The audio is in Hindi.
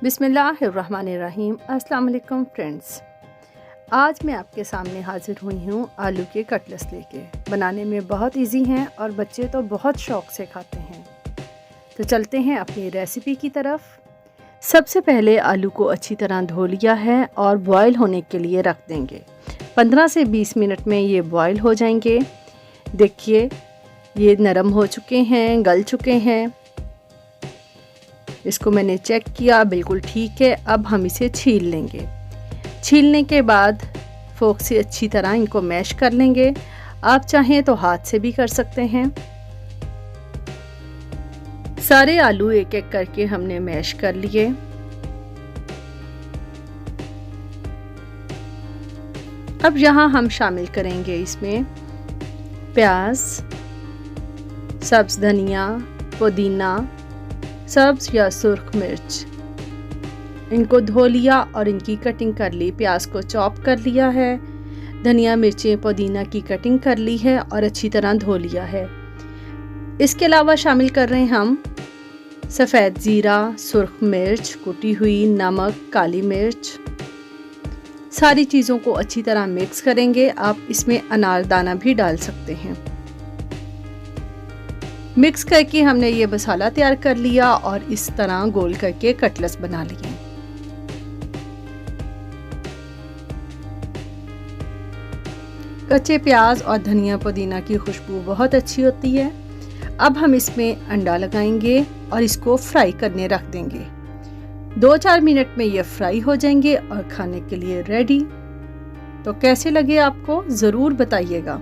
बिस्मिल्लाहिर्रहमानिर्रहीम। अस्सलाम वालेकुम फ्रेंड्स, आज मैं आपके सामने हाज़िर हुई हूँ आलू के कटलेट्स लेके। बनाने में बहुत इजी हैं और बच्चे तो बहुत शौक़ से खाते हैं। तो चलते हैं अपनी रेसिपी की तरफ। सबसे पहले आलू को अच्छी तरह धो लिया है और बॉयल होने के लिए रख देंगे। 15 से 20 मिनट में ये बॉयल हो जाएंगे। देखिए ये नरम हो चुके हैं, गल चुके हैं। इसको मैंने चेक किया, बिल्कुल ठीक है। अब हम इसे छील लेंगे। छीलने के बाद फोक से अच्छी तरह इनको मैश कर लेंगे। आप चाहें तो हाथ से भी कर सकते हैं। सारे आलू एक एक करके हमने मैश कर लिए। अब यहाँ हम शामिल करेंगे इसमें प्याज, सब्ज़ धनिया, पुदीना, सब्ज़ या सुर्ख मिर्च। इनको धो लिया और इनकी कटिंग कर ली। प्याज को चॉप कर लिया है, धनिया मिर्चें पुदीना की कटिंग कर ली है और अच्छी तरह धो लिया है। इसके अलावा शामिल कर रहे हैं हम सफ़ेद ज़ीरा, सुर्ख मिर्च कुटी हुई, नमक, काली मिर्च। सारी चीज़ों को अच्छी तरह मिक्स करेंगे। आप इसमें अनारदाना भी डाल सकते हैं। मिक्स करके हमने ये मसाला तैयार कर लिया और इस तरह गोल करके कटलेट्स बना लिए। कच्चे प्याज और धनिया पुदीना की खुशबू बहुत अच्छी होती है। अब हम इसमें अंडा लगाएंगे और इसको फ्राई करने रख देंगे। 2-4 मिनट में ये फ्राई हो जाएंगे और खाने के लिए रेडी। तो कैसे लगे आपको ज़रूर बताइएगा।